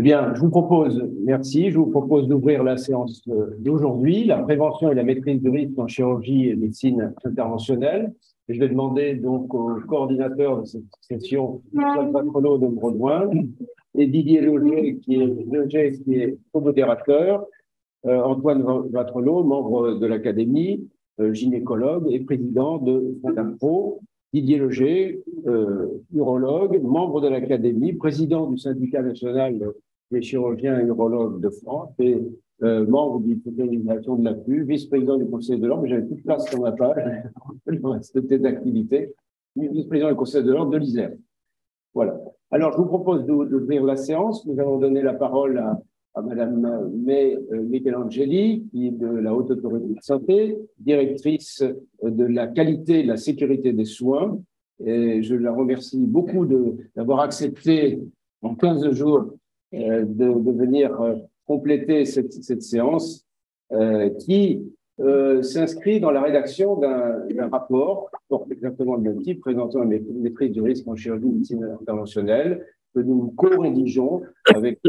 Eh bien, je vous propose d'ouvrir la séance d'aujourd'hui, la prévention et la maîtrise du risque en chirurgie et médecine interventionnelle. Et je vais demander donc au coordinateur de cette session, Antoine Vatrelot, de me rejoindre, et Didier Loger, qui est co-modérateur, Antoine Vatrelot, membre de l'Académie, gynécologue et président de Fondampro, Didier Loger, urologue, membre de l'Académie, président du syndicat national des chirurgiens et urologues de France et membre du comité d'organisation de l'APU, vice-président du Conseil de l'Ordre, j'avais toute place sur ma page, c'était d'activité, vice-président du Conseil de l'Ordre de l'ISER. Voilà. Alors, je vous propose d'ouvrir la séance. Nous allons donner la parole à Madame May Michelangeli, qui est de la Haute Autorité de Santé, directrice de la qualité et de la sécurité des soins. Et je la remercie beaucoup d'avoir accepté en 15 jours de venir compléter cette séance qui s'inscrit dans la rédaction d'un rapport, porte exactement le même titre, présentant la maîtrise du risque en chirurgie et médecine interventionnelle, que nous co-rédigeons avec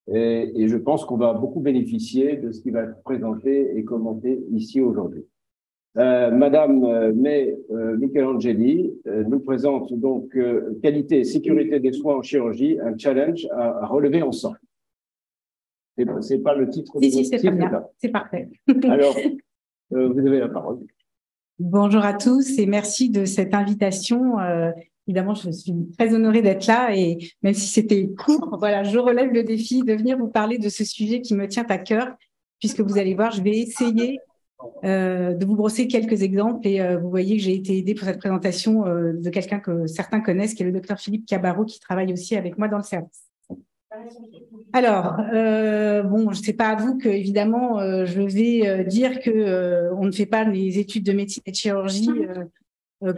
et je pense qu'on va beaucoup bénéficier de ce qui va être présenté et commenté ici aujourd'hui. Madame May Michelangeli nous présente donc qualité et sécurité des soins en chirurgie, un challenge à relever ensemble. C'est pas le titre. Si, c'est très bien. C'est parfait. Alors, vous avez la parole. Bonjour à tous et merci de cette invitation. Évidemment, je suis très honorée d'être là et même si c'était court, voilà, je relève le défi de venir vous parler de ce sujet qui me tient à cœur, puisque vous allez voir, je vais essayer de vous brosser quelques exemples et vous voyez que j'ai été aidée pour cette présentation de quelqu'un que certains connaissent, qui est le docteur Philippe Cabarro, qui travaille aussi avec moi dans le service. Alors, bon, je ne sais pas à vous que, évidemment, je vais dire que on ne fait pas les études de médecine et de chirurgie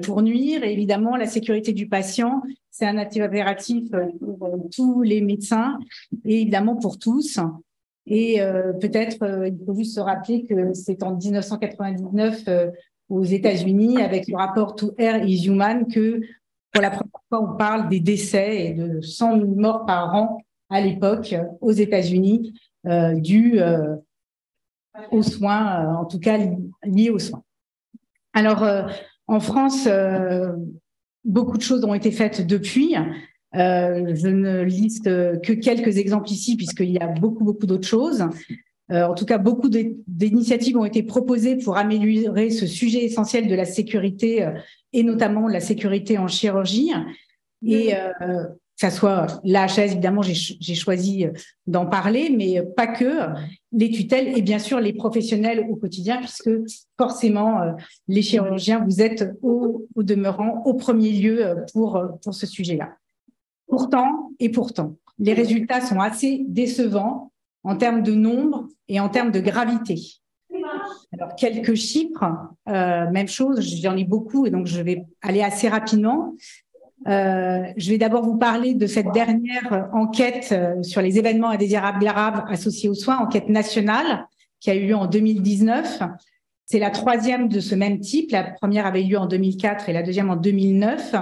pour nuire. Et évidemment, la sécurité du patient, c'est un impératif pour tous les médecins et évidemment pour tous. Et peut-être, il faut juste se rappeler que c'est en 1999 aux États-Unis, avec le rapport To Err is Human, que pour la première fois, on parle des décès et de 100 000 morts par an à l'époque aux États-Unis, dus aux soins, en tout cas liés aux soins. Alors, en France, beaucoup de choses ont été faites depuis. Je ne liste que quelques exemples ici, puisqu'il y a beaucoup d'autres choses. En tout cas, beaucoup d'initiatives ont été proposées pour améliorer ce sujet essentiel de la sécurité, et notamment la sécurité en chirurgie. Et que ça soit l'AHS, évidemment, j'ai choisi d'en parler, mais pas que, les tutelles et bien sûr les professionnels au quotidien, puisque forcément, les chirurgiens, vous êtes au demeurant au premier lieu pour ce sujet-là. Pourtant, les résultats sont assez décevants en termes de nombre et en termes de gravité. Alors, quelques chiffres, même chose, j'en ai beaucoup et donc je vais aller assez rapidement. Je vais d'abord vous parler de cette dernière enquête sur les événements indésirables graves associés aux soins, enquête nationale qui a eu lieu en 2019. C'est la troisième de ce même type. La première avait lieu en 2004 et la deuxième en 2009.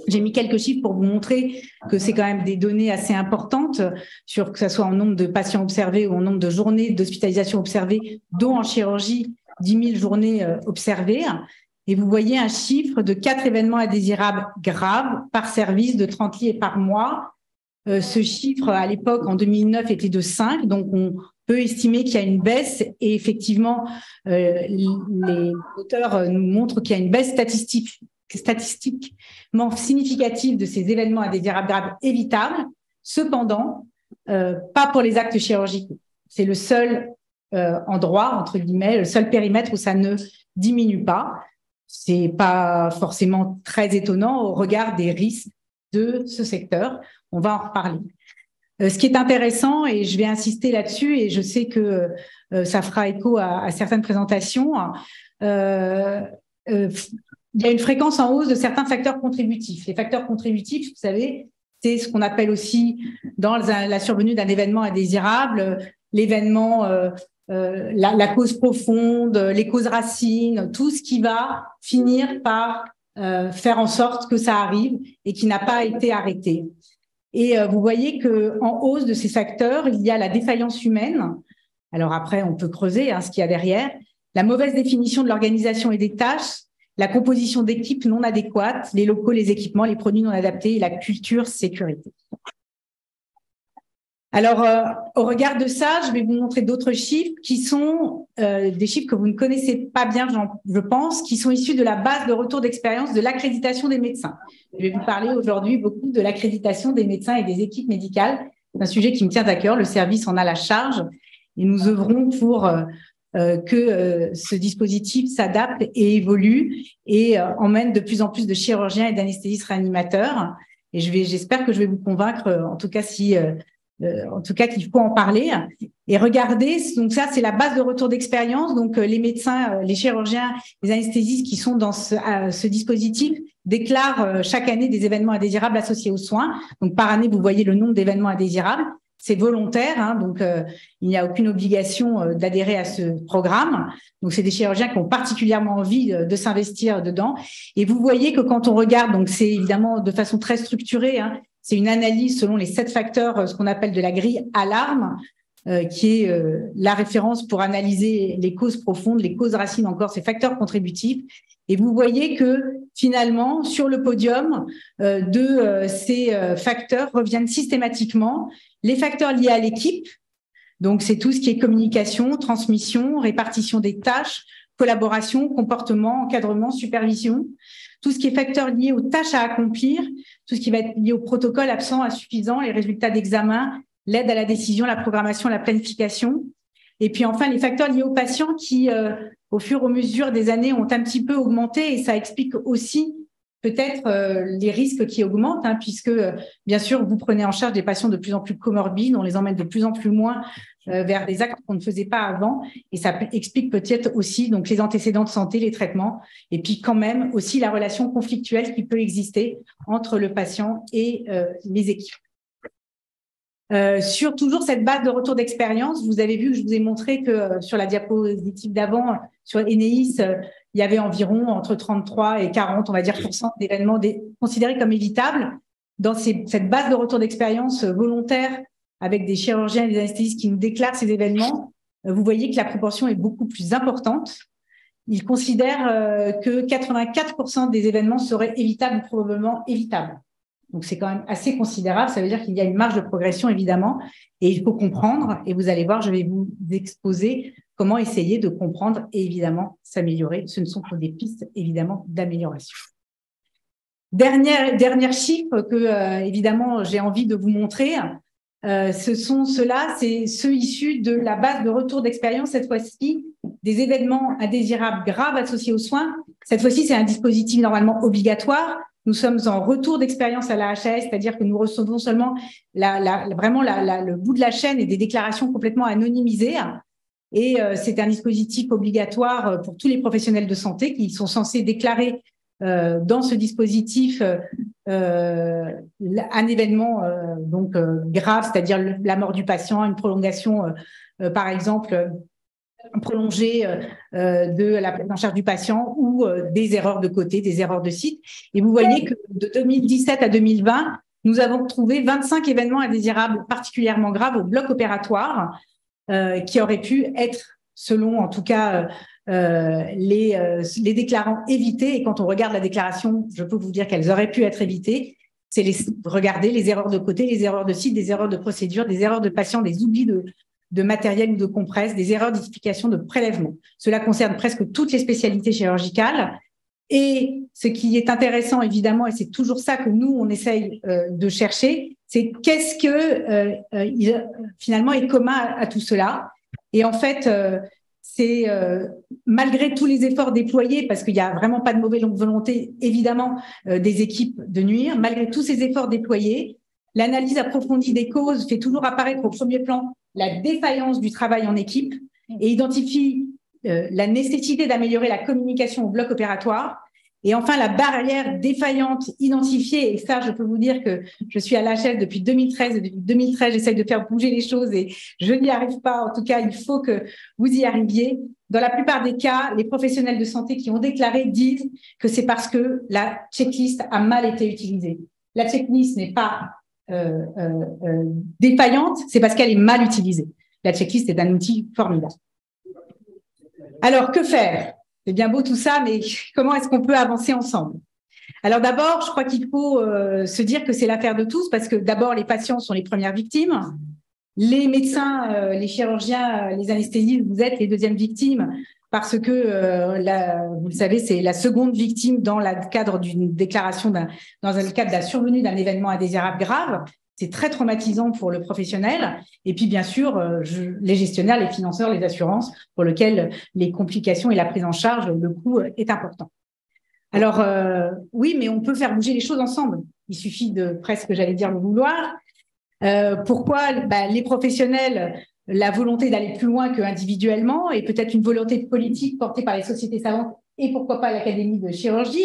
J'ai mis quelques chiffres pour vous montrer que c'est quand même des données assez importantes, sur que ce soit en nombre de patients observés ou en nombre de journées d'hospitalisation observées, dont en chirurgie, 10 000 journées observées. Et vous voyez un chiffre de 4 événements indésirables graves par service de 30 lits et par mois. Ce chiffre, à l'époque, en 2009, était de 5. Donc, on peut estimer qu'il y a une baisse. Et effectivement, les auteurs nous montrent qu'il y a une baisse statistiquement significative de ces événements indésirables graves évitables. Cependant, pas pour les actes chirurgicaux. C'est le seul endroit, entre guillemets, le seul périmètre où ça ne diminue pas. C'est pas forcément très étonnant au regard des risques de ce secteur. On va en reparler. Ce qui est intéressant, et je vais insister là-dessus, et je sais que ça fera écho à certaines présentations, il y a une fréquence en hausse de certains facteurs contributifs. Les facteurs contributifs, vous savez, c'est ce qu'on appelle aussi, dans la survenue d'un événement indésirable, l'événement, la cause profonde, les causes racines, tout ce qui va finir par faire en sorte que ça arrive et qui n'a pas été arrêté. Et vous voyez qu'en hausse de ces facteurs, il y a la défaillance humaine. Alors après, on peut creuser ce qu'il y a derrière. La mauvaise définition de l'organisation et des tâches, la composition d'équipes non adéquate, les locaux, les équipements, les produits non adaptés et la culture sécurité. Alors, au regard de ça, je vais vous montrer d'autres chiffres qui sont des chiffres que vous ne connaissez pas bien, je pense, qui sont issus de la base de retour d'expérience de l'accréditation des médecins. Je vais vous parler aujourd'hui beaucoup de l'accréditation des médecins et des équipes médicales. C'est un sujet qui me tient à cœur, le service en a la charge et nous œuvrons pour que ce dispositif s'adapte et évolue et emmène de plus en plus de chirurgiens et d'anesthésistes réanimateurs. Et j'espère que je vais vous convaincre, en tout cas qu'il faut en parler. Et regardez, donc ça, c'est la base de retour d'expérience. Donc, les médecins, les chirurgiens, les anesthésistes qui sont dans ce dispositif déclarent chaque année des événements indésirables associés aux soins. Donc, par année, vous voyez le nombre d'événements indésirables. C'est volontaire, donc il n'y a aucune obligation d'adhérer à ce programme. Donc, c'est des chirurgiens qui ont particulièrement envie de s'investir dedans. Et vous voyez que quand on regarde, donc c'est évidemment de façon très structurée, c'est une analyse selon les 7 facteurs, ce qu'on appelle de la grille alarme, qui est la référence pour analyser les causes profondes, les causes racines encore, ces facteurs contributifs. Et vous voyez que finalement, sur le podium de ces facteurs reviennent systématiquement les facteurs liés à l'équipe. Donc, c'est tout ce qui est communication, transmission, répartition des tâches, collaboration, comportement, encadrement, supervision. Tout ce qui est facteurs liés aux tâches à accomplir, tout ce qui va être lié au protocole absent, insuffisant, les résultats d'examen, l'aide à la décision, la programmation, la planification. Et puis enfin, les facteurs liés aux patients qui, au fur et à mesure des années, ont un petit peu augmenté et ça explique aussi peut-être les risques qui augmentent, puisque bien sûr, vous prenez en charge des patients de plus en plus comorbides, on les emmène de plus en plus moins vers des actes qu'on ne faisait pas avant, et ça explique peut-être aussi donc les antécédents de santé, les traitements, et puis quand même aussi la relation conflictuelle qui peut exister entre le patient et les équipes. Sur toujours cette base de retour d'expérience, vous avez vu que je vous ai montré que sur la diapositive d'avant, sur Eneis, il y avait environ entre 33 et 40, on va dire, % d'événements considérés comme évitables. Dans cette base de retour d'expérience volontaire, avec des chirurgiens et des anesthésistes qui nous déclarent ces événements, vous voyez que la proportion est beaucoup plus importante. Ils considèrent que 84% des événements seraient évitables ou probablement évitables. Donc, c'est quand même assez considérable. Ça veut dire qu'il y a une marge de progression, évidemment, et il faut comprendre. Et vous allez voir, je vais vous exposer comment essayer de comprendre et évidemment s'améliorer. Ce ne sont que des pistes, évidemment, d'amélioration. Dernier chiffre que, évidemment, j'ai envie de vous montrer. C'est ceux issus de la base de retour d'expérience, cette fois-ci, des événements indésirables graves associés aux soins. Cette fois-ci, c'est un dispositif normalement obligatoire. Nous sommes en retour d'expérience à la HAS, c'est-à-dire que nous recevons seulement le bout de la chaîne et des déclarations complètement anonymisées. Et c'est un dispositif obligatoire pour tous les professionnels de santé qui sont censés déclarer dans ce dispositif un événement grave, c'est-à-dire la mort du patient, une prolongation, par exemple, prolongée de la prise en charge du patient ou des erreurs de côté, des erreurs de site. Et vous voyez que de 2017 à 2020, nous avons trouvé 25 événements indésirables particulièrement graves au bloc opératoire qui auraient pu être, selon en tout cas les déclarants, évités. Et quand on regarde la déclaration, je peux vous dire qu'elles auraient pu être évitées. C'est regarder les erreurs de côté, les erreurs de site, des erreurs de procédure, des erreurs de patient, des oublis de matériel ou de compresse, des erreurs d'identification de prélèvement. Cela concerne presque toutes les spécialités chirurgicales. Et ce qui est intéressant, évidemment, et c'est toujours ça que nous, on essaye de chercher, c'est qu'est-ce que finalement est commun à tout cela. Et en fait, c'est malgré tous les efforts déployés, parce qu'il n'y a vraiment pas de mauvaise volonté, évidemment, des équipes de nuire, malgré tous ces efforts déployés, l'analyse approfondie des causes fait toujours apparaître au premier plan la défaillance du travail en équipe et identifie la nécessité d'améliorer la communication au bloc opératoire. Et enfin, la barrière défaillante identifiée, et ça, je peux vous dire que je suis à l'HF depuis 2013, et depuis 2013, j'essaie de faire bouger les choses et je n'y arrive pas. En tout cas, il faut que vous y arriviez. Dans la plupart des cas, les professionnels de santé qui ont déclaré disent que c'est parce que la checklist a mal été utilisée. La checklist n'est pas défaillante, c'est parce qu'elle est mal utilisée. La checklist est un outil formidable. Alors, que faire? C'est bien beau tout ça, mais comment est-ce qu'on peut avancer ensemble? Alors d'abord, je crois qu'il faut se dire que c'est l'affaire de tous, parce que d'abord, les patients sont les premières victimes. Les médecins, les chirurgiens, les anesthésistes, vous êtes les deuxièmes victimes, parce que, vous le savez, c'est la seconde victime dans le cadre d'une déclaration, dans le cadre de la survenue d'un événement indésirable grave. C'est très traumatisant pour le professionnel. Et puis, bien sûr, les gestionnaires, les financeurs, les assurances, pour lesquels les complications et la prise en charge, le coût est important. Alors, oui, mais on peut faire bouger les choses ensemble. Il suffit de presque, j'allais dire, le vouloir. Pourquoi les professionnels, la volonté d'aller plus loin qu'individuellement, et peut-être une volonté politique portée par les sociétés savantes et pourquoi pas l'Académie de chirurgie.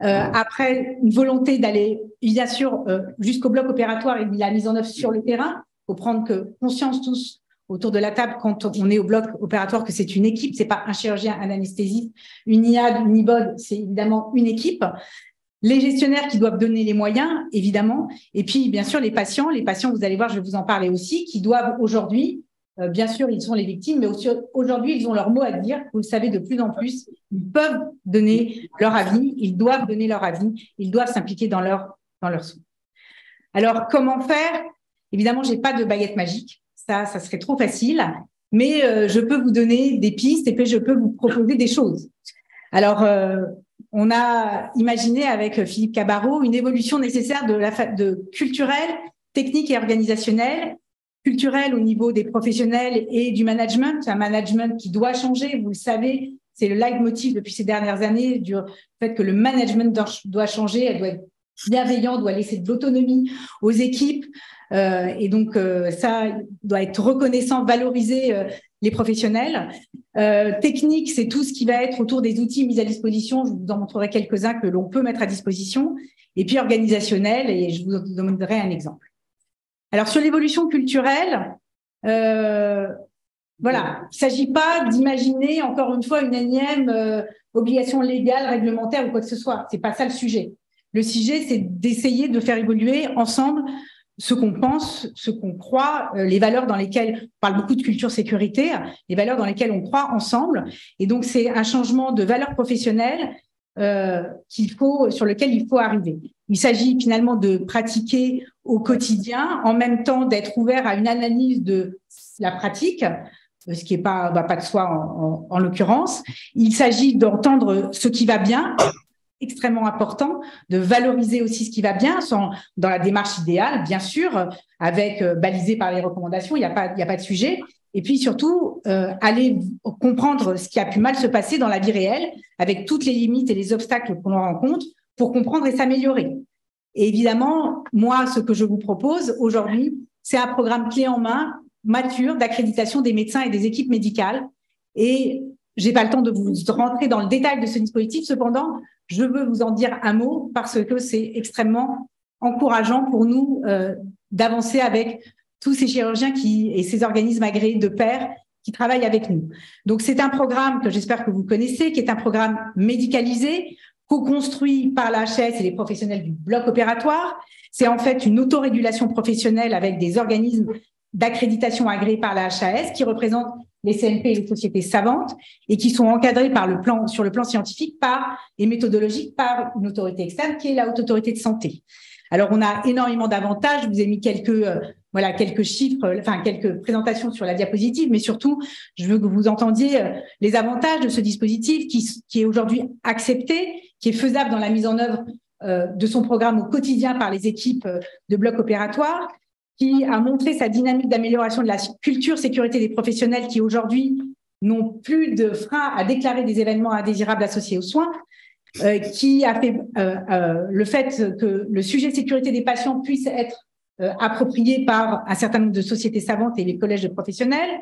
Après, une volonté d'aller, bien sûr, jusqu'au bloc opératoire et de la mise en œuvre sur le terrain. Il faut prendre conscience tous autour de la table quand on est au bloc opératoire que c'est une équipe, c'est pas un chirurgien, un anesthésiste, une IAD, une IBOD, c'est évidemment une équipe. Les gestionnaires qui doivent donner les moyens, évidemment, et puis bien sûr les patients, vous allez voir, je vais vous en parler aussi, qui doivent aujourd'hui, bien sûr ils sont les victimes, mais aujourd'hui ils ont leur mot à dire, vous le savez de plus en plus, ils peuvent donner leur avis, ils doivent donner leur avis, ils doivent s'impliquer dans leur soin. Alors comment faire? Évidemment, j'ai pas de baguette magique. Ça serait trop facile, mais je peux vous donner des pistes et puis je peux vous proposer des choses. Alors, on a imaginé avec Philippe Cabarrot une évolution nécessaire de culturelle, technique et organisationnelle. Culturelle au niveau des professionnels et du management, un management qui doit changer, vous le savez, c'est le leitmotiv depuis ces dernières années du fait que le management doit changer, elle doit être bienveillant, doit laisser de l'autonomie aux équipes. Et donc, ça doit être reconnaissant, valoriser les professionnels. Technique, c'est tout ce qui va être autour des outils mis à disposition. Je vous en montrerai quelques-uns que l'on peut mettre à disposition. Et puis organisationnel, et je vous donnerai un exemple. Alors, sur l'évolution culturelle, voilà, il ne s'agit pas d'imaginer, encore une fois, une énième obligation légale, réglementaire ou quoi que ce soit. Ce n'est pas ça le sujet. Le sujet, c'est d'essayer de faire évoluer ensemble ce qu'on pense, ce qu'on croit, les valeurs dans lesquelles on parle beaucoup de culture sécurité, les valeurs dans lesquelles on croit ensemble. Et donc, c'est un changement de valeurs professionnelles sur lequel il faut arriver. Il s'agit finalement de pratiquer au quotidien, en même temps d'être ouvert à une analyse de la pratique, ce qui n'est pas de soi en l'occurrence. Il s'agit d'entendre ce qui va bien, extrêmement important, de valoriser aussi ce qui va bien, dans la démarche idéale, bien sûr, avec balisé par les recommandations, il n'y a pas de sujet. Et puis surtout, aller comprendre ce qui a pu mal se passer dans la vie réelle, avec toutes les limites et les obstacles qu'on rencontre, pour comprendre et s'améliorer. Et évidemment, moi, ce que je vous propose aujourd'hui, c'est un programme clé en main, mature, d'accréditation des médecins et des équipes médicales. Et j'ai pas le temps de vous rentrer dans le détail de ce dispositif. Cependant, je veux vous en dire un mot parce que c'est extrêmement encourageant pour nous d'avancer avec tous ces chirurgiens et ces organismes agréés de pairs qui travaillent avec nous. Donc, c'est un programme que j'espère que vous connaissez, qui est un programme médicalisé, co-construit par la HAS et les professionnels du bloc opératoire. C'est en fait une autorégulation professionnelle avec des organismes d'accréditation agréés par la HAS qui représentent les CNP et les sociétés savantes et qui sont encadrés sur le plan scientifique et méthodologique par une autorité externe qui est la Haute Autorité de Santé. Alors, on a énormément d'avantages. Je vous ai mis quelques chiffres, quelques présentations sur la diapositive, mais surtout, je veux que vous entendiez les avantages de ce dispositif qui est aujourd'hui accepté, qui est faisable dans la mise en œuvre de son programme au quotidien par les équipes de bloc opératoire, qui a montré sa dynamique d'amélioration de la culture sécurité des professionnels qui aujourd'hui n'ont plus de frein à déclarer des événements indésirables associés aux soins, qui a fait le fait que le sujet sécurité des patients puisse être approprié par un certain nombre de sociétés savantes et les collèges de professionnels,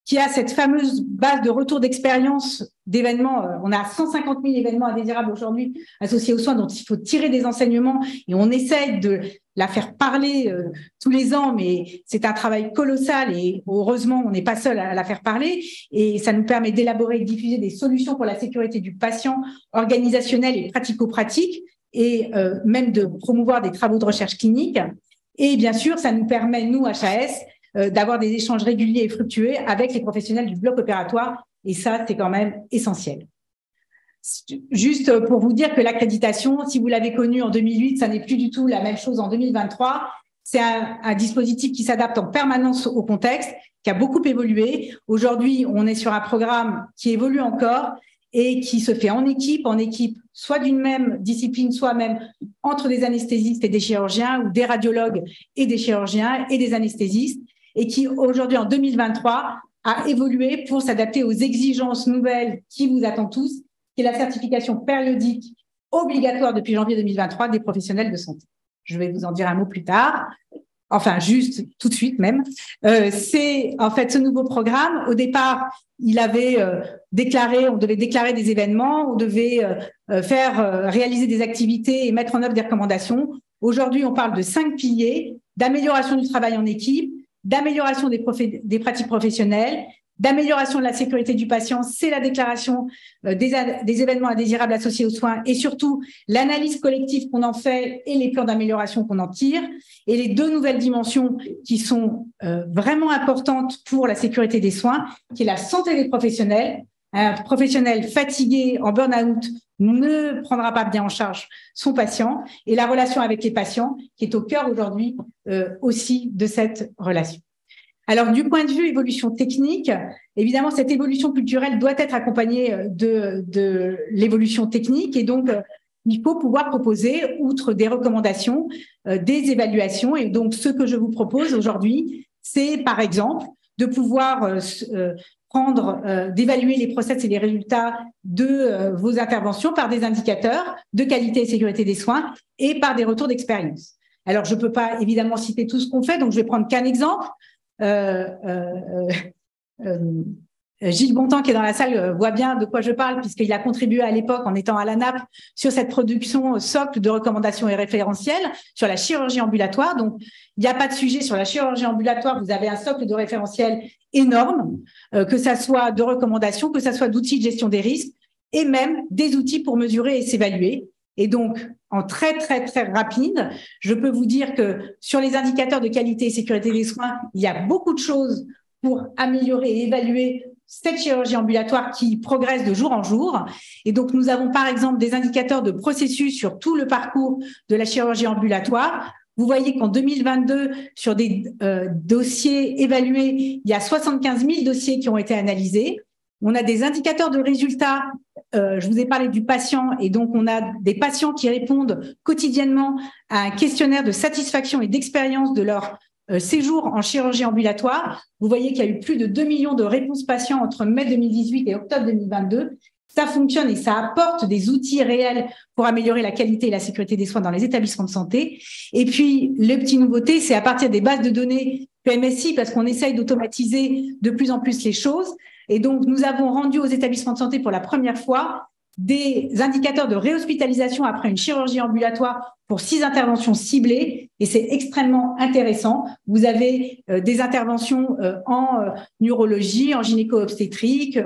qui a cette fameuse base de retour d'expérience d'événements. On a 150 000 événements indésirables aujourd'hui associés aux soins dont il faut tirer des enseignements et on essaie de la faire parler tous les ans, mais c'est un travail colossal et heureusement, on n'est pas seul à la faire parler et ça nous permet d'élaborer et de diffuser des solutions pour la sécurité du patient, organisationnelles et pratico-pratiques et même de promouvoir des travaux de recherche clinique. Et bien sûr, ça nous permet, nous, HAS, d'avoir des échanges réguliers et fructueux avec les professionnels du bloc opératoire. Et ça, c'est quand même essentiel. Juste pour vous dire que l'accréditation, si vous l'avez connue en 2008, ça n'est plus du tout la même chose en 2023. C'est un dispositif qui s'adapte en permanence au contexte, qui a beaucoup évolué. Aujourd'hui, on est sur un programme qui évolue encore et qui se fait en équipe, soit d'une même discipline, soit même entre des anesthésistes et des chirurgiens, ou des radiologues et des chirurgiens et des anesthésistes, et qui aujourd'hui, en 2023, a évolué pour s'adapter aux exigences nouvelles qui vous attendent tous, qui est la certification périodique obligatoire depuis janvier 2023 des professionnels de santé. Je vais vous en dire un mot plus tard. Enfin, juste tout de suite même. C'est en fait ce nouveau programme. Au départ, il avait on devait déclarer des événements, on devait réaliser des activités et mettre en œuvre des recommandations. Aujourd'hui, on parle de 5 piliers: d'amélioration du travail en équipe, d'amélioration des pratiques professionnelles, d'amélioration de la sécurité du patient, c'est la déclaration des événements indésirables associés aux soins et surtout l'analyse collective qu'on en fait et les plans d'amélioration qu'on en tire. Et les 2 nouvelles dimensions qui sont vraiment importantes pour la sécurité des soins, qui est la santé des professionnels. Un professionnel fatigué, en burn-out, ne prendra pas bien en charge son patient, et la relation avec les patients, qui est au cœur aujourd'hui aussi de cette relation. Alors, du point de vue évolution technique, évidemment, cette évolution culturelle doit être accompagnée de l'évolution technique, et donc, il faut pouvoir proposer, outre des recommandations, des évaluations. Et donc, ce que je vous propose aujourd'hui, c'est par exemple de pouvoir d'évaluer les process et les résultats de vos interventions par des indicateurs de qualité et sécurité des soins et par des retours d'expérience. Alors, je ne peux pas évidemment citer tout ce qu'on fait, donc je vais prendre qu'un exemple. Gilles Bontemps, qui est dans la salle, voit bien de quoi je parle, puisqu'il a contribué à l'époque, en étant à l'ANAP, sur cette production socle de recommandations et référentiels sur la chirurgie ambulatoire. Donc, il n'y a pas de sujet sur la chirurgie ambulatoire. Vous avez un socle de référentiels énorme, que ça soit de recommandations, que ça soit d'outils de gestion des risques, et même des outils pour mesurer et s'évaluer. Et donc, en très, très, très rapide, je peux vous dire que sur les indicateurs de qualité et sécurité des soins, il y a beaucoup de choses pour améliorer et évaluer cette chirurgie ambulatoire qui progresse de jour en jour. Et donc, nous avons par exemple des indicateurs de processus sur tout le parcours de la chirurgie ambulatoire. Vous voyez qu'en 2022, sur des dossiers évalués, il y a 75 000 dossiers qui ont été analysés. On a des indicateurs de résultats. Je vous ai parlé du patient, et donc on a des patients qui répondent quotidiennement à un questionnaire de satisfaction et d'expérience de leur séjour en chirurgie ambulatoire. Vous voyez qu'il y a eu plus de 2 millions de réponses patients entre mai 2018 et octobre 2022. Ça fonctionne et ça apporte des outils réels pour améliorer la qualité et la sécurité des soins dans les établissements de santé. Et puis, les petites nouveautés, c'est à partir des bases de données PMSI, parce qu'on essaye d'automatiser de plus en plus les choses. Et donc, nous avons rendu aux établissements de santé pour la première fois des indicateurs de réhospitalisation après une chirurgie ambulatoire pour 6 interventions ciblées, et c'est extrêmement intéressant. Vous avez des interventions en neurologie, en gynéco-obstétrique,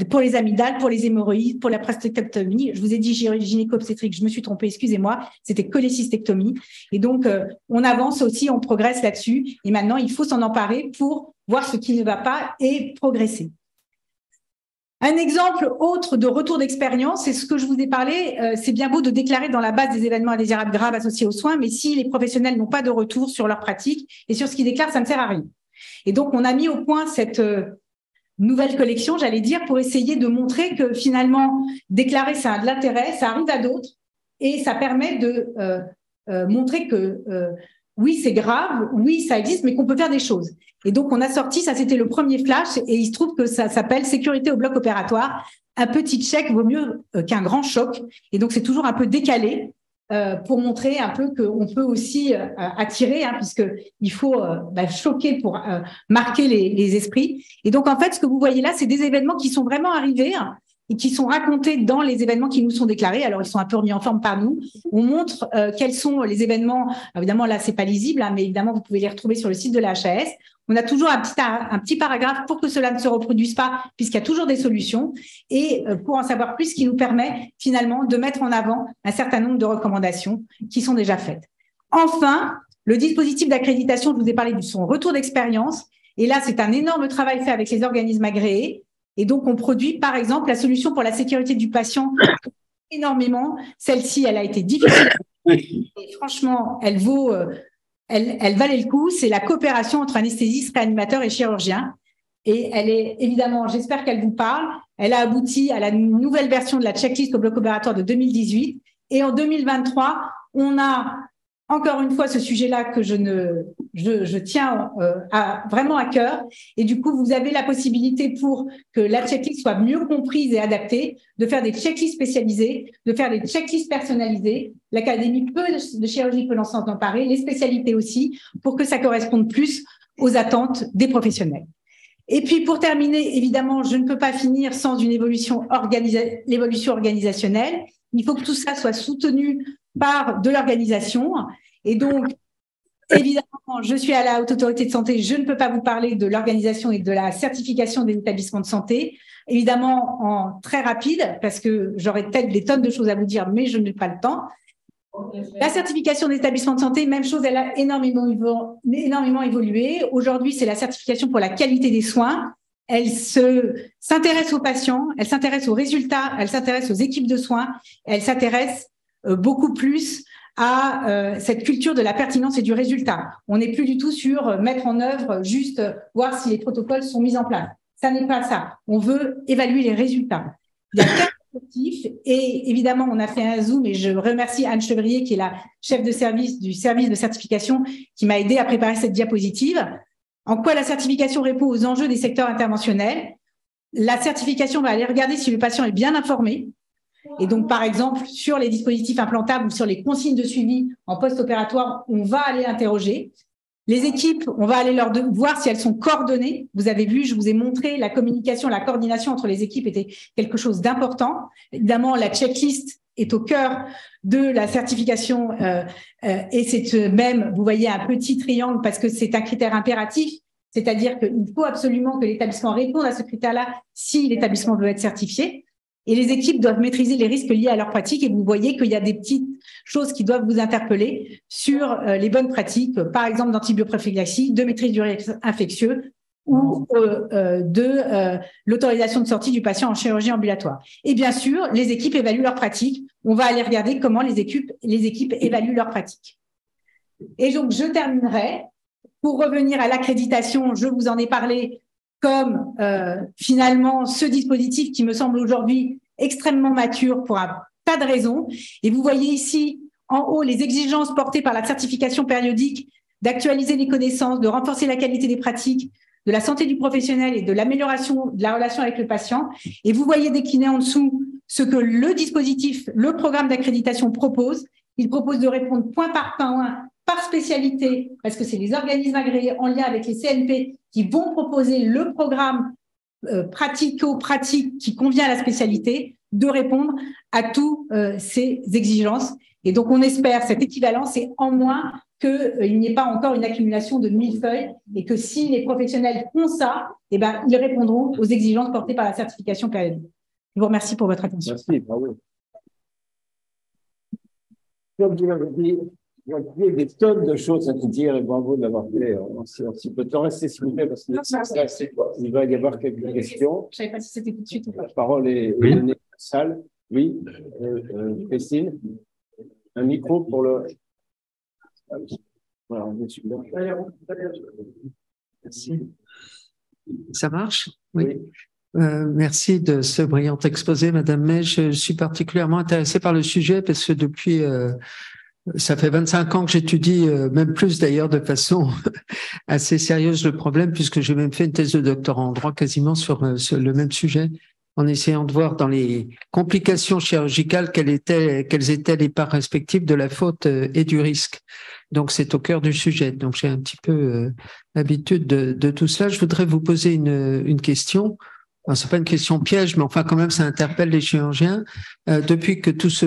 pour les amygdales, pour les hémorroïdes, pour la prostatectomie. Je vous ai dit gynéco-obstétrique, je me suis trompée, excusez-moi, c'était cholécystectomie. Et donc, on avance aussi, on progresse là-dessus. Et maintenant, il faut s'en emparer pour voir ce qui ne va pas et progresser. Un exemple autre de retour d'expérience, c'est ce que je vous ai parlé, c'est bien beau de déclarer dans la base des événements indésirables graves associés aux soins, mais si les professionnels n'ont pas de retour sur leur pratique et sur ce qu'ils déclarent, ça ne sert à rien. Et donc, on a mis au point cette nouvelle collection, j'allais dire, pour essayer de montrer que finalement, déclarer, ça a de l'intérêt, ça arrive à d'autres, et ça permet de montrer que oui, c'est grave, oui, ça existe, mais qu'on peut faire des choses. Et donc, on a sorti, ça c'était le premier flash, et il se trouve que ça s'appelle sécurité au bloc opératoire. Un petit chèque vaut mieux qu'un grand choc. Et donc, c'est toujours un peu décalé pour montrer un peu qu'on peut aussi attirer, puisqu'il faut choquer pour marquer les esprits. Et donc, en fait, ce que vous voyez là, c'est des événements qui sont vraiment arrivés. et qui sont racontés dans les événements qui nous sont déclarés. Alors, ils sont un peu remis en forme par nous. On montre quels sont les événements. Évidemment, là, c'est pas lisible, hein, mais évidemment, vous pouvez les retrouver sur le site de la HAS. On a toujours un petit paragraphe pour que cela ne se reproduise pas, puisqu'il y a toujours des solutions, et pour en savoir plus, ce qui nous permet finalement de mettre en avant un certain nombre de recommandations qui sont déjà faites. Enfin, le dispositif d'accréditation, je vous ai parlé de son retour d'expérience, et là, c'est un énorme travail fait avec les organismes agréés. Et donc, on produit, par exemple, la solution pour la sécurité du patient énormément. Celle-ci, elle a été difficile. Et franchement, elle valait le coup. C'est la coopération entre anesthésiste, réanimateur et chirurgien. Et elle est évidemment, j'espère qu'elle vous parle. Elle a abouti à la nouvelle version de la checklist au bloc opératoire de 2018. Et en 2023, on a encore une fois ce sujet-là que je tiens vraiment à cœur. Et du coup, vous avez la possibilité, pour que la checklist soit mieux comprise et adaptée, de faire des checklists spécialisées, de faire des checklists personnalisées. L'Académie de chirurgie peut s'en emparer, les spécialités aussi, pour que ça corresponde plus aux attentes des professionnels. Et puis, pour terminer, évidemment, je ne peux pas finir sans une l'évolution organisationnelle. Il faut que tout ça soit soutenu par de l'organisation. Et donc, évidemment, je suis à la Haute Autorité de Santé, je ne peux pas vous parler de l'organisation et de la certification des établissements de santé. Évidemment, en très rapide, parce que j'aurais peut-être des tonnes de choses à vous dire, mais je n'ai pas le temps. La certification des établissements de santé, même chose, elle a énormément évolué. Aujourd'hui, c'est la certification pour la qualité des soins. Elle s'intéresse aux patients, elle s'intéresse aux résultats, elle s'intéresse aux équipes de soins, elle s'intéresse beaucoup plus à cette culture de la pertinence et du résultat. On n'est plus du tout sur mettre en œuvre, juste voir si les protocoles sont mis en place. Ça n'est pas ça. On veut évaluer les résultats. Il y a 4 objectifs et évidemment, on a fait un zoom et je remercie Anne Chevrier, qui est la chef de service du service de certification, qui m'a aidé à préparer cette diapositive. En quoi la certification répond aux enjeux des secteurs interventionnels? La certification va aller regarder si le patient est bien informé. Et donc, par exemple, sur les dispositifs implantables ou sur les consignes de suivi en post-opératoire, on va aller interroger. Les équipes, on va aller voir si elles sont coordonnées. Vous avez vu, je vous ai montré, la communication, la coordination entre les équipes était quelque chose d'important. Évidemment, la checklist est au cœur de la certification et c'est même, vous voyez, un petit triangle parce que c'est un critère impératif. C'est-à-dire qu'il faut absolument que l'établissement réponde à ce critère-là si l'établissement veut être certifié. Et les équipes doivent maîtriser les risques liés à leur pratique. Et vous voyez qu'il y a des petites choses qui doivent vous interpeller sur les bonnes pratiques, par exemple d'antibioprophylaxie, de maîtrise du risque infectieux ou de l'autorisation de sortie du patient en chirurgie ambulatoire. Et bien sûr, les équipes évaluent leurs pratiques. On va aller regarder comment les équipes évaluent leurs pratiques. Et donc, je terminerai. Pour revenir à l'accréditation, je vous en ai parlé comme finalement ce dispositif qui me semble aujourd'hui extrêmement mature pour un tas de raisons. Et vous voyez ici en haut les exigences portées par la certification périodique d'actualiser les connaissances, de renforcer la qualité des pratiques, de la santé du professionnel et de l'amélioration de la relation avec le patient. Et vous voyez décliné en dessous ce que le dispositif, le programme d'accréditation propose. Il propose de répondre point par point, par spécialité, parce que c'est les organismes agréés en lien avec les CNP qui vont proposer le programme pratico-pratique qui convient à la spécialité, de répondre à toutes ces exigences. Et donc, on espère cette équivalence et en moins qu'il n'y ait pas encore une accumulation de millefeuilles et que si les professionnels font ça, eh ben, ils répondront aux exigences portées par la certification périodique. Je vous remercie pour votre attention. Merci, bravo. Comme vous l'avez dit, il y a des tonnes de choses à te dire et bravo de l'avoir fait en si peu de temps. Restez s'il vous plaît parce qu'il va y avoir quelques questions. Je ne savais pas si c'était tout de suite ou pas. La parole est donnée à la salle. Oui, Christine, un micro pour le... Voilà, on est super. Merci. Ça marche? Oui. Merci de ce brillant exposé, Madame May. Je suis particulièrement intéressé par le sujet parce que depuis, ça fait 25 ans que j'étudie, même plus d'ailleurs, de façon assez sérieuse le problème, puisque j'ai même fait une thèse de doctorat en droit quasiment sur le même sujet, en essayant de voir dans les complications chirurgicales quelles étaient les parts respectives de la faute et du risque. Donc, c'est au cœur du sujet. Donc, j'ai un petit peu l'habitude de tout cela. Je voudrais vous poser une question. c'est pas une question piège, mais enfin quand même ça interpelle les chirurgiens. Depuis que tout ce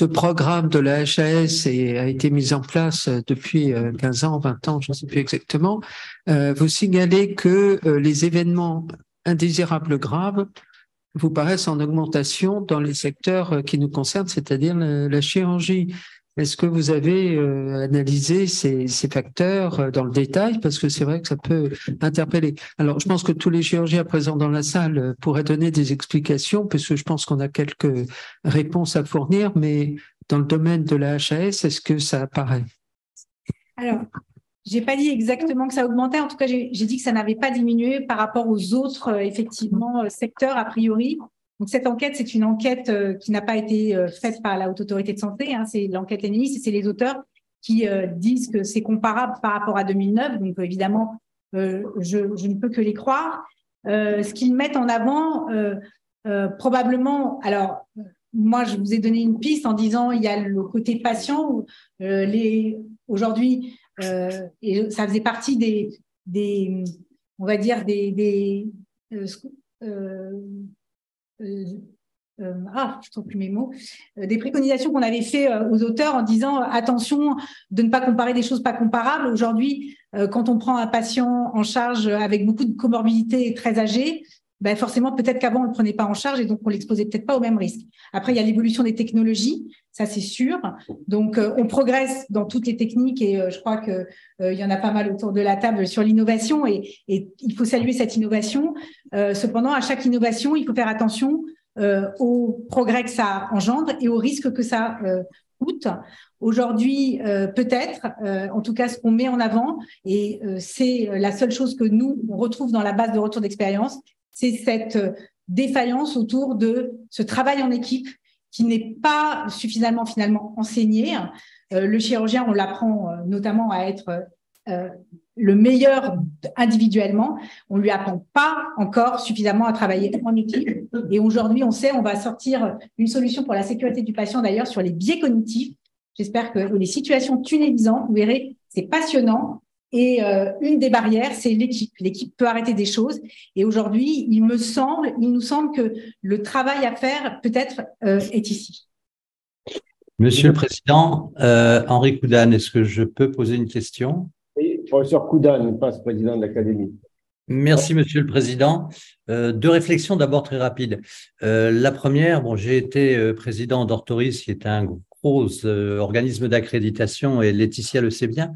programme de la HAS a été mis en place depuis 15 ans, 20 ans, je ne sais plus exactement, vous signalez que les événements indésirables graves vous paraissent en augmentation dans les secteurs qui nous concernent, c'est-à-dire la chirurgie. Est-ce que vous avez analysé ces facteurs dans le détail? Parce que c'est vrai que ça peut interpeller. Alors, je pense que tous les chirurgiens présents dans la salle pourraient donner des explications, parce que je pense qu'on a quelques réponses à fournir, mais dans le domaine de la HAS, est-ce que ça apparaît? Alors, j'ai pas dit exactement que ça augmentait. En tout cas, j'ai dit que ça n'avait pas diminué par rapport aux autres, effectivement, secteurs a priori. Donc, cette enquête, c'est une enquête qui n'a pas été faite par la Haute Autorité de Santé. Hein, c'est l'enquête Lénis et c'est les auteurs qui disent que c'est comparable par rapport à 2009. Donc, évidemment, je ne peux que les croire. Ce qu'ils mettent en avant, probablement, alors, moi, je vous ai donné une piste en disant il y a le côté patient. Aujourd'hui, et ça faisait partie des on va dire, je trouve plus mes mots, des préconisations qu'on avait fait aux auteurs en disant attention de ne pas comparer des choses pas comparables. Aujourd'hui, quand on prend un patient en charge avec beaucoup de comorbidités très âgé, ben forcément, peut-être qu'avant, on ne le prenait pas en charge et donc on l'exposait peut-être pas au même risque. Après, il y a l'évolution des technologies, ça c'est sûr. Donc, on progresse dans toutes les techniques et je crois que il y en a pas mal autour de la table sur l'innovation et il faut saluer cette innovation. Cependant, à chaque innovation, il faut faire attention au progrès que ça engendre et au risque que ça coûte. Aujourd'hui, peut-être, en tout cas, ce qu'on met en avant, et c'est la seule chose que nous, on retrouve dans la base de retour d'expérience, c'est cette défaillance autour de ce travail en équipe qui n'est pas suffisamment finalement enseigné. Le chirurgien, on l'apprend notamment à être le meilleur individuellement. On ne lui apprend pas encore suffisamment à travailler en équipe. Et aujourd'hui, on sait, on va sortir une solution pour la sécurité du patient d'ailleurs sur les biais cognitifs. J'espère que les situations tunnelisantes, vous verrez, c'est passionnant. Et une des barrières, c'est l'équipe. L'équipe peut arrêter des choses. Et aujourd'hui, il nous semble que le travail à faire, peut-être, est ici. Monsieur le Président, Henri Coudane, est-ce que je peux poser une question? Oui, professeur Coudane, passe président de l'Académie. Merci, Monsieur le Président. Deux réflexions d'abord très rapides. La première, j'ai été président d'Orthoris, qui est un gros organisme d'accréditation, et Laetitia le sait bien,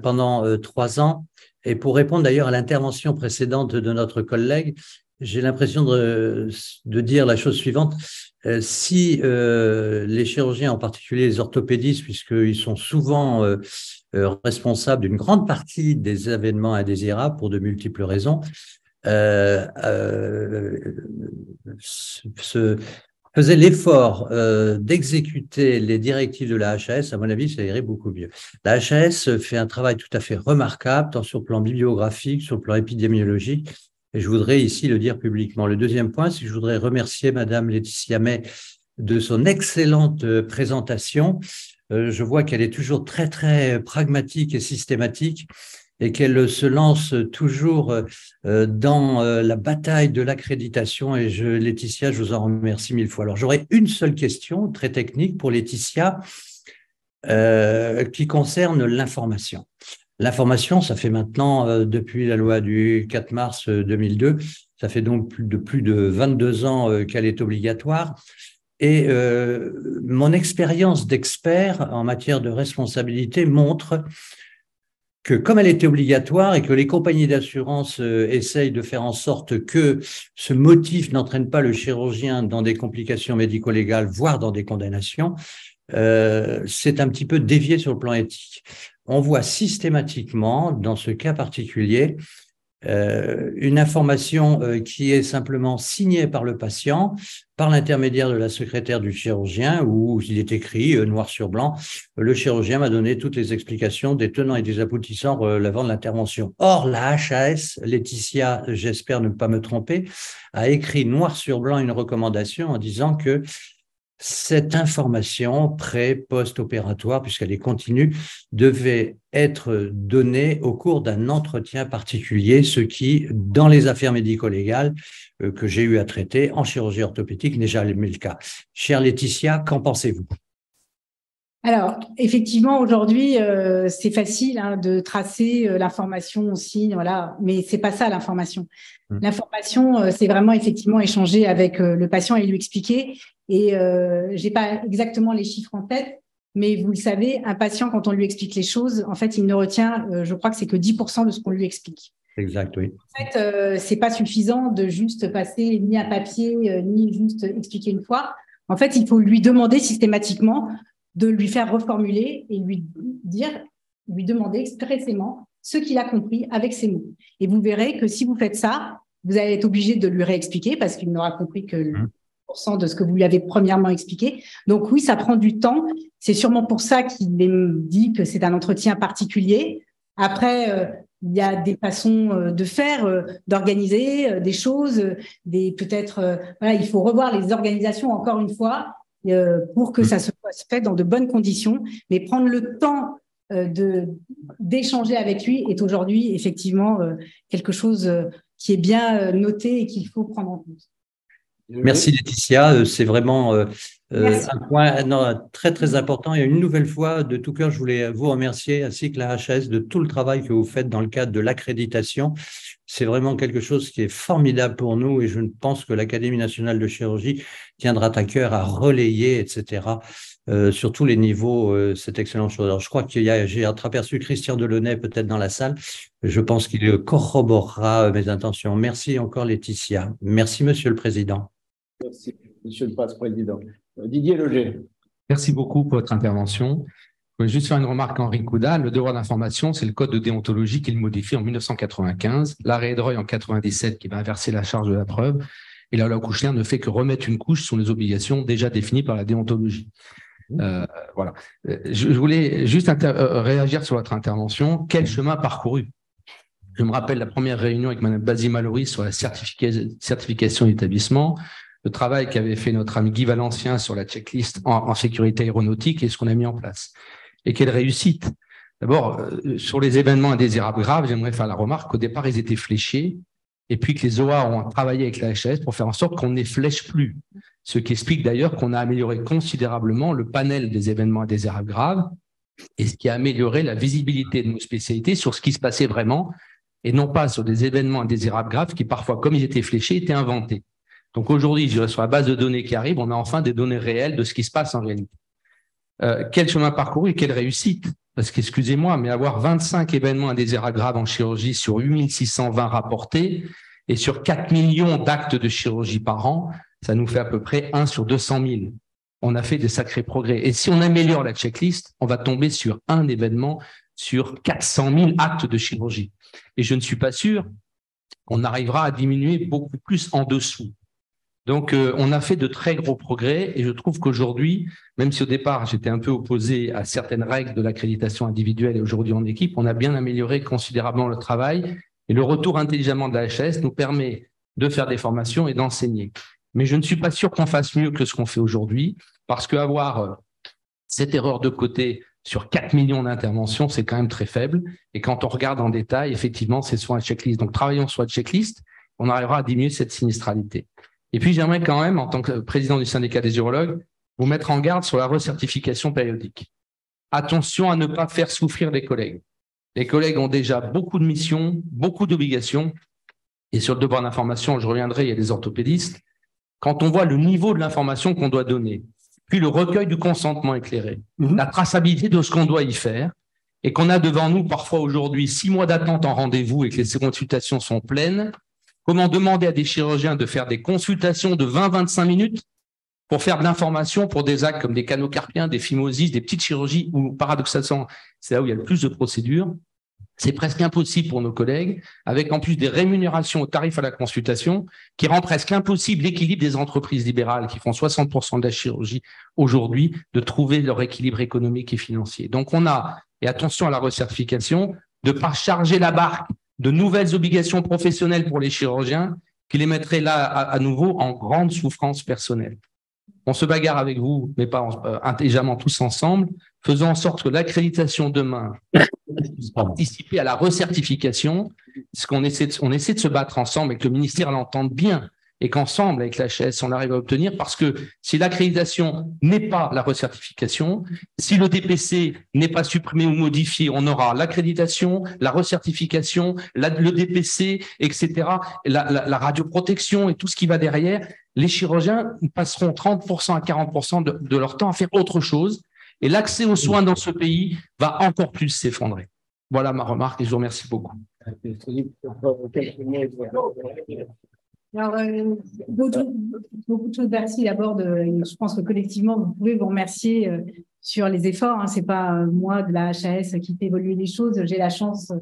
pendant 3 ans. Et pour répondre d'ailleurs à l'intervention précédente de notre collègue, j'ai l'impression de dire la chose suivante. Si les chirurgiens, en particulier les orthopédistes, puisqu'ils sont souvent responsables d'une grande partie des événements indésirables pour de multiples raisons, faisait l'effort d'exécuter les directives de la HAS, à mon avis, ça irait beaucoup mieux. La HAS fait un travail tout à fait remarquable, tant sur le plan bibliographique, sur le plan épidémiologique, et je voudrais ici le dire publiquement. Le deuxième point, c'est que je voudrais remercier Madame Laetitia May de son excellente présentation. Je vois qu'elle est toujours très, très pragmatique et systématique, et qu'elle se lance toujours dans la bataille de l'accréditation. Et Laetitia, je vous en remercie 1000 fois. Alors, j'aurais une seule question très technique pour Laetitia qui concerne l'information. L'information, ça fait maintenant, depuis la loi du 4 mars 2002, ça fait donc plus de 22 ans qu'elle est obligatoire. Et mon expérience d'expert en matière de responsabilité montre que comme elle était obligatoire et que les compagnies d'assurance essayent de faire en sorte que ce motif n'entraîne pas le chirurgien dans des complications médico-légales, voire dans des condamnations, c'est un petit peu dévié sur le plan éthique. On voit systématiquement, dans ce cas particulier, une information qui est simplement signée par le patient, par l'intermédiaire de la secrétaire du chirurgien, où il est écrit noir sur blanc, le chirurgien m'a donné toutes les explications des tenants et des aboutissants relevant de l'intervention. Or, la HAS, Laetitia, j'espère ne pas me tromper, a écrit noir sur blanc une recommandation en disant que cette information pré-post-opératoire, puisqu'elle est continue, devait être donnée au cours d'un entretien particulier, ce qui, dans les affaires médico-légales que j'ai eu à traiter en chirurgie orthopédique, n'est jamais le cas. Chère Laetitia, qu'en pensez-vous? Alors, effectivement, aujourd'hui, c'est facile de tracer l'information aussi, voilà, mais c'est pas ça l'information. L'information, c'est vraiment effectivement échanger avec le patient et lui expliquer. Et j'ai pas exactement les chiffres en tête, mais vous le savez, un patient, quand on lui explique les choses, en fait, il ne retient, je crois que c'est que 10% de ce qu'on lui explique. Exact, oui. En fait, c'est pas suffisant de juste passer ni un papier, ni juste expliquer une fois. En fait, il faut lui demander systématiquement de lui faire reformuler et lui demander expressément ce qu'il a compris avec ses mots. Et vous verrez que si vous faites ça, vous allez être obligé de lui réexpliquer parce qu'il n'aura compris que le % de ce que vous lui avez premièrement expliqué. Donc oui, ça prend du temps. C'est sûrement pour ça qu'il dit que c'est un entretien particulier. Après, il y a des façons de faire, d'organiser des choses, peut-être, voilà, il faut revoir les organisations encore une fois pour que ça se fait dans de bonnes conditions. Mais prendre le temps d'échanger avec lui est aujourd'hui effectivement quelque chose qui est bien noté et qu'il faut prendre en compte. Merci Laetitia, c'est vraiment un point très très important et une nouvelle fois de tout cœur je voulais vous remercier ainsi que la HAS de tout le travail que vous faites dans le cadre de l'accréditation. C'est vraiment quelque chose qui est formidable pour nous et je pense que l'Académie nationale de chirurgie tiendra à cœur à relayer, etc. Sur tous les niveaux, cette excellente chose. Alors, je crois j'ai aperçu Christian Delaunay peut-être dans la salle. Je pense qu'il corroborera mes intentions. Merci encore Laetitia. Merci Monsieur le Président. Merci, Monsieur le Vice-président. Didier Leger. Merci beaucoup pour votre intervention. Je voulais juste faire une remarque à Henri Couda. Le devoir d'information, c'est le code de déontologie qu'il modifie en 1995. L'arrêt Dreuil en 97 qui va inverser la charge de la preuve. Et la loi Kouchner ne fait que remettre une couche sur les obligations déjà définies par la déontologie. Voilà. Je voulais juste réagir sur votre intervention. Quel chemin parcouru? Je me rappelle la première réunion avec Mme Bazzi-Mallory sur la certification d'établissement. Le travail qu'avait fait notre ami Guy Valencien sur la checklist en sécurité aéronautique et ce qu'on a mis en place. Et quelle réussite! D'abord, sur les événements indésirables graves, j'aimerais faire la remarque qu'au départ, ils étaient fléchés et puis que les OA ont travaillé avec la HAS pour faire en sorte qu'on ne les flèche plus. Ce qui explique d'ailleurs qu'on a amélioré considérablement le panel des événements indésirables graves et ce qui a amélioré la visibilité de nos spécialités sur ce qui se passait vraiment et non pas sur des événements indésirables graves qui parfois, comme ils étaient fléchés, étaient inventés. Donc aujourd'hui, je dirais sur la base de données qui arrivent, on a enfin des données réelles de ce qui se passe en réalité. Quel chemin parcouru et quelle réussite! Parce qu'excusez-moi, mais avoir 25 événements indésirables graves en chirurgie sur 8620 rapportés et sur 4 millions d'actes de chirurgie par an, ça nous fait à peu près 1 sur 200 000. On a fait des sacrés progrès. Et si on améliore la checklist, on va tomber sur un événement sur 400 000 actes de chirurgie. Et je ne suis pas sûr qu'on arrivera à diminuer beaucoup plus en dessous. Donc, on a fait de très gros progrès et je trouve qu'aujourd'hui, même si au départ, j'étais un peu opposé à certaines règles de l'accréditation individuelle et aujourd'hui en équipe, on a bien amélioré considérablement le travail et le retour intelligemment de la HAS nous permet de faire des formations et d'enseigner. Mais je ne suis pas sûr qu'on fasse mieux que ce qu'on fait aujourd'hui parce qu'avoir cette erreur de côté sur 4 millions d'interventions, c'est quand même très faible. Et quand on regarde en détail, effectivement, c'est sur un checklist. Donc, travaillons sur la checklist, on arrivera à diminuer cette sinistralité. Et puis, j'aimerais quand même, en tant que président du syndicat des urologues, vous mettre en garde sur la recertification périodique. Attention à ne pas faire souffrir les collègues. Les collègues ont déjà beaucoup de missions, beaucoup d'obligations. Et sur le devoir d'information, je reviendrai, il y a des orthopédistes. Quand on voit le niveau de l'information qu'on doit donner, puis le recueil du consentement éclairé, la traçabilité de ce qu'on doit y faire, et qu'on a devant nous parfois aujourd'hui 6 mois d'attente en rendez-vous et que les consultations sont pleines, comment demander à des chirurgiens de faire des consultations de 20-25 minutes pour faire de l'information pour des actes comme des canaux carpiens, des phimosis, des petites chirurgies où, paradoxalement, c'est là où il y a le plus de procédures. C'est presque impossible pour nos collègues, avec en plus des rémunérations au tarif à la consultation, qui rend presque impossible l'équilibre des entreprises libérales qui font 60% de la chirurgie aujourd'hui, de trouver leur équilibre économique et financier. Donc on a, et attention à la recertification, de ne pas charger la barque de nouvelles obligations professionnelles pour les chirurgiens qui les mettraient là à nouveau en grande souffrance personnelle. on se bagarre avec vous, mais pas intelligemment tous ensemble, faisons en sorte que l'accréditation demain puisse participer à la recertification, parce qu'on essaie de se battre ensemble et que le ministère l'entende bien, et qu'ensemble, avec l'HS, on arrive à obtenir, parce que si l'accréditation n'est pas la recertification, si le DPC n'est pas supprimé ou modifié, on aura l'accréditation, la recertification, le DPC, etc., la radioprotection et tout ce qui va derrière. Les chirurgiens passeront 30% à 40% de leur temps à faire autre chose, et l'accès aux soins dans ce pays va encore plus s'effondrer. Voilà ma remarque, et je vous remercie beaucoup. Alors, beaucoup de choses, Bercy aborde. Je pense que collectivement, vous pouvez vous remercier sur les efforts. Hein. Ce n'est pas moi de la HAS qui fait évoluer les choses. J'ai la chance,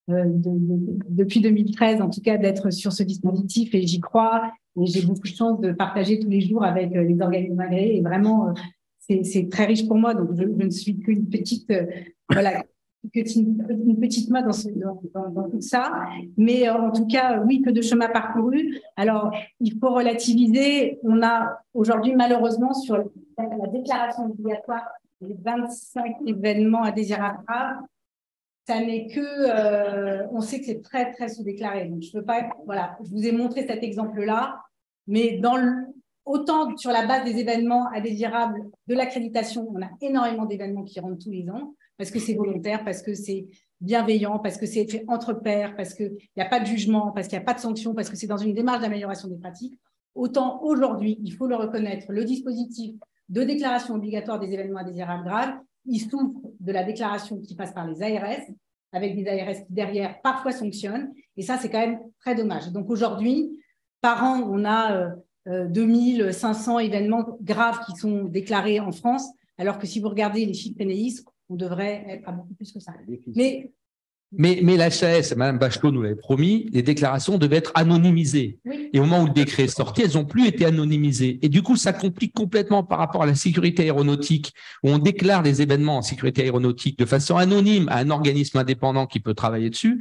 depuis 2013, en tout cas, d'être sur ce dispositif et j'y crois. Et j'ai beaucoup de chance de partager tous les jours avec les organismes agréés. Et vraiment, c'est très riche pour moi. Donc, je ne suis qu'une petite, une petite main dans tout ça, mais en tout cas, oui, que de chemin parcouru. Alors, il faut relativiser. On a aujourd'hui, malheureusement, sur la déclaration obligatoire, les 25 événements indésirables graves, ça n'est que, on sait que c'est très, très sous-déclaré. Donc, je peux pas, voilà, je vous ai montré cet exemple-là, mais autant sur la base des événements indésirables de l'accréditation, on a énormément d'événements qui rentrent tous les ans, parce que c'est volontaire, parce que c'est bienveillant, parce que c'est fait entre pairs, parce qu'il n'y a pas de jugement, parce qu'il n'y a pas de sanction, parce que c'est dans une démarche d'amélioration des pratiques. Autant aujourd'hui, il faut le reconnaître, le dispositif de déclaration obligatoire des événements indésirables graves, il souffre de la déclaration qui passe par les ARS, avec des ARS qui derrière parfois sanctionnent, et ça c'est quand même très dommage. Donc aujourd'hui, par an, on a 2500 événements graves qui sont déclarés en France, alors que si vous regardez les chiffres PNEIS, on devrait être à beaucoup plus que ça. Mais l'HAS, Mme Bachelot nous l'avait promis, les déclarations devaient être anonymisées. Oui. Et au moment où le décret est sorti, elles n'ont plus été anonymisées. Et du coup, ça complique complètement par rapport à la sécurité aéronautique, où on déclare les événements en sécurité aéronautique de façon anonyme à un organisme indépendant qui peut travailler dessus.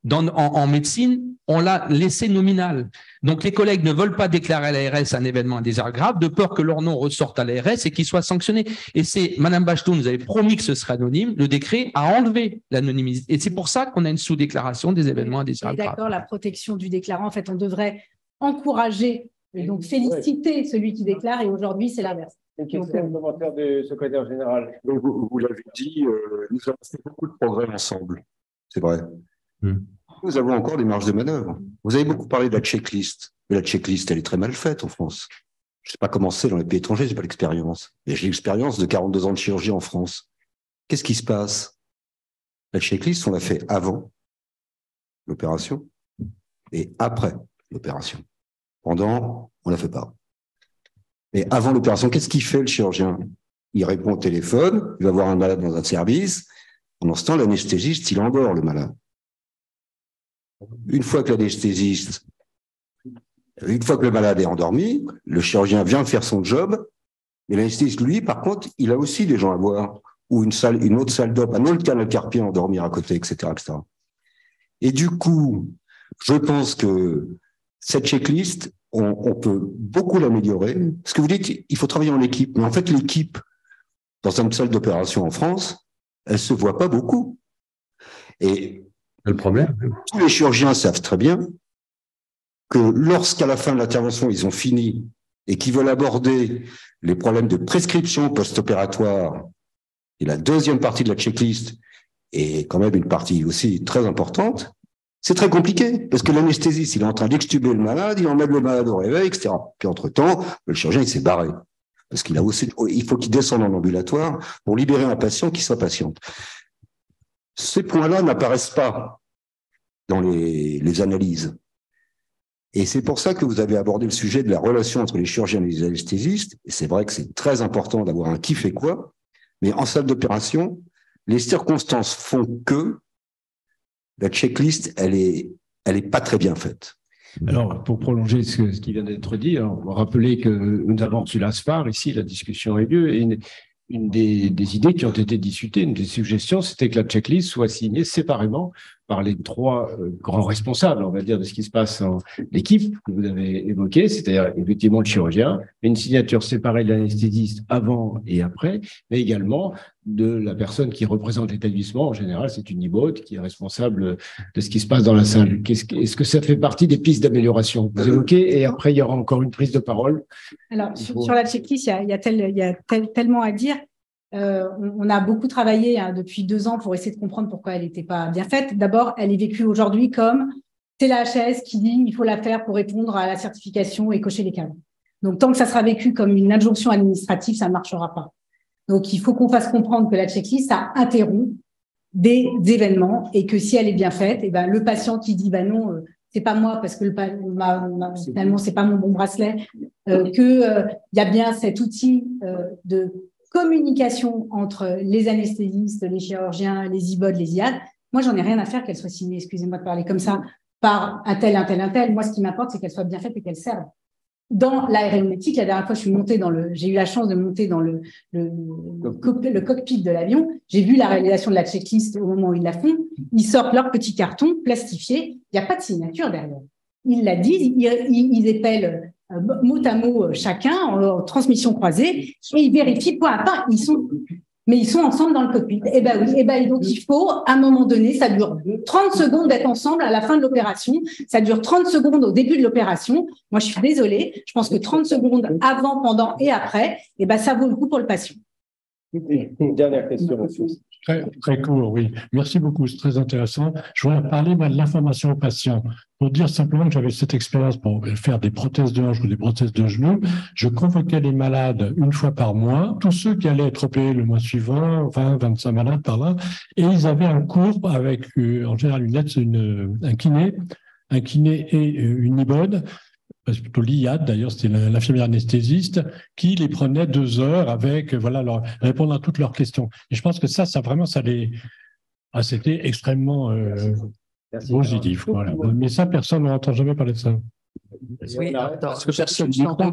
En médecine, on l'a laissé nominal. Donc, les collègues ne veulent pas déclarer à l'ARS un événement indésirable grave de peur que leur nom ressorte à l'ARS et qu'il soit sanctionné. Et c'est Mme Bachelot nous avait promis que ce serait anonyme. Le décret a enlevé l'anonymisation. Et c'est pour ça qu'on a une sous-déclaration des événements indésirables graves. D'accord, la protection du déclarant, en fait, on devrait encourager et donc féliciter celui qui déclare. Et aujourd'hui, c'est l'inverse. Une question complémentaire du secrétaire général. Donc, vous l'avez dit, nous avons fait beaucoup de progrès ensemble. C'est vrai. Nous avons encore des marges de manœuvre. Vous avez beaucoup parlé de la checklist. Mais la checklist, elle est très mal faite en France. Je ne sais pas comment c'est dans les pays étrangers, je n'ai pas l'expérience. Mais j'ai l'expérience de 42 ans de chirurgie en France. Qu'est-ce qui se passe? La checklist, on l'a fait avant l'opération et après l'opération. Pendant, on ne la fait pas. Mais avant l'opération, qu'est-ce qu'il fait le chirurgien? Il répond au téléphone, il va voir un malade dans un service. Pendant ce temps, l'anesthésiste, il endort le malade. Une fois que le malade est endormi, le chirurgien vient faire son job, et l'anesthésiste, lui, par contre, il a aussi des gens à voir, ou une autre salle d'op, un autre canal carpien à endormir à côté, etc., etc. Et du coup, je pense que cette checklist, on peut beaucoup l'améliorer. Parce que vous dites, il faut travailler en équipe. Mais en fait, l'équipe, dans une salle d'opération en France, elle se voit pas beaucoup. Et le problème. Tous les chirurgiens savent très bien que lorsqu'à la fin de l'intervention, ils ont fini et qu'ils veulent aborder les problèmes de prescription post-opératoire, et la deuxième partie de la checklist est quand même une partie aussi très importante, c'est très compliqué, parce que l'anesthésiste, il est en train d'extuber le malade, il emmène le malade au réveil, etc. Puis entre-temps, le chirurgien, il s'est barré. Parce qu'il a aussi, il faut qu'il descende en ambulatoire pour libérer un patient qui soit patiente. Ces points-là n'apparaissent pas dans les analyses. Et c'est pour ça que vous avez abordé le sujet de la relation entre les chirurgiens et les anesthésistes. Et c'est vrai que c'est très important d'avoir un qui fait quoi, mais en salle d'opération, les circonstances font que la checklist, elle est pas très bien faite. Alors, pour prolonger ce qui vient d'être dit, on va rappeler que nous avons reçu l'ASPAR, ici, la discussion a eu lieu, et une des idées qui ont été discutées, une des suggestions, c'était que la checklist soit signée séparément parler de trois grands responsables, on va dire, de ce qui se passe en l'équipe que vous avez évoquée, c'est-à-dire effectivement le chirurgien, une signature séparée de l'anesthésiste avant et après, mais également de la personne qui représente l'établissement. En général, c'est une IBOT qui est responsable de ce qui se passe dans la salle. Est-ce que ça fait partie des pistes d'amélioration que vous évoquez? Et après, il y aura encore une prise de parole. Alors, sur la checklist, il y a tellement à dire. On a beaucoup travaillé depuis 2 ans pour essayer de comprendre pourquoi elle n'était pas bien faite. D'abord, elle est vécue aujourd'hui comme c'est la HAS qui dit il faut la faire pour répondre à la certification et cocher les cases. Donc, tant que ça sera vécu comme une injonction administrative, ça ne marchera pas. Donc, il faut qu'on fasse comprendre que la checklist, ça interrompt des événements et que si elle est bien faite, et ben, le patient qui dit non, c'est pas moi parce que finalement, c'est pas mon bon bracelet, il y a bien cet outil de communication entre les anesthésistes, les chirurgiens, les IBOD, les IAD. Moi, j'en ai rien à faire qu'elle soit signée, excusez-moi de parler comme ça, par un tel. Moi, ce qui m'importe, c'est qu'elle soit bien faite et qu'elle serve. Dans l'aéronautique, la dernière fois, j'ai eu la chance de monter dans le cockpit de l'avion. J'ai vu la réalisation de la checklist au moment où ils la font. Ils sortent leur petit carton plastifié. Il n'y a pas de signature derrière. Ils la disent, ils épellent mot à mot chacun en transmission croisée et ils vérifient point à point. Mais ils sont ensemble dans le cockpit. Et donc il faut, à un moment donné, ça dure 30 secondes d'être ensemble à la fin de l'opération. Ça dure 30 secondes au début de l'opération. Moi, je suis désolée. Je pense que 30 secondes avant, pendant et après, ça vaut le coup pour le patient. Dernière question, monsieur. Très court, oui. Merci beaucoup, c'est très intéressant. Je voudrais parler de l'information aux patients. Pour dire simplement que j'avais cette expérience pour faire des prothèses de hanche ou des prothèses de genoux. Je convoquais les malades une fois par mois, tous ceux qui allaient être opérés le mois suivant, 20, 25 malades par là, et ils avaient un cours avec, en général, un kiné et une IBOD, plutôt l'IAD d'ailleurs, c'était l'infirmière anesthésiste, qui les prenait 2 heures avec, répondre à toutes leurs questions. Et je pense que c'était extrêmement positif. Voilà. Mais ça, personne n'entend jamais parler de ça. Oui, parce que personne n'y croit.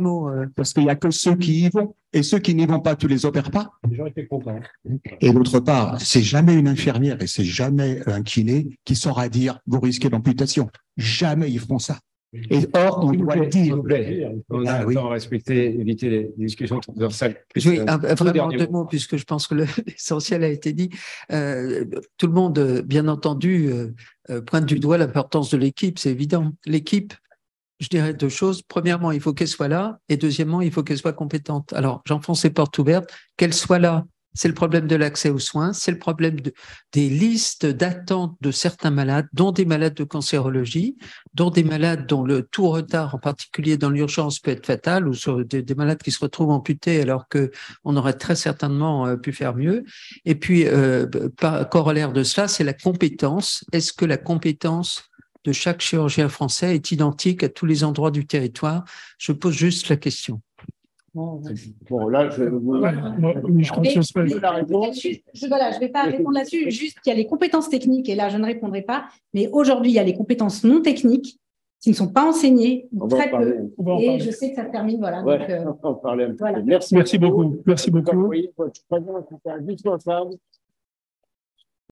Parce qu'il n'y a que ceux qui y vont. Et ceux qui n'y vont pas, tu les opères pas. Les gens étaient contents. Et d'autre part, c'est jamais une infirmière et c'est jamais un kiné qui saura dire vous risquez l'amputation. Jamais ils feront ça. Et or, on doit le dire. On a le temps à respecter, éviter les discussions transversales. Oui, vraiment 2 mots, puisque je pense que l'essentiel a été dit. Tout le monde, bien entendu, pointe du doigt l'importance de l'équipe, c'est évident. L'équipe, je dirais 2 choses. Premièrement, il faut qu'elle soit là. Et deuxièmement, il faut qu'elle soit compétente. Alors, j'enfonce les portes ouvertes. Qu'elle soit là, c'est le problème de l'accès aux soins, c'est le problème des listes d'attente de certains malades, dont des malades de cancérologie, dont des malades dont le tout retard, en particulier dans l'urgence, peut être fatal, ou sur des malades qui se retrouvent amputés alors qu'on aurait très certainement pu faire mieux. Et puis, par corollaire de cela, c'est la compétence. Est-ce que la compétence de chaque chirurgien français est identique à tous les endroits du territoire? Je pose juste la question. Bon, là, je vais pas répondre là-dessus. Juste qu'il y a les compétences techniques, et là, je ne répondrai pas. Mais aujourd'hui, il y a les compétences non techniques qui ne sont pas enseignées, très peu. Et je sais que ça termine. Voilà. Ouais, donc, on va en parler un peu. Voilà. Merci beaucoup. Merci beaucoup. Oui, juste ensemble.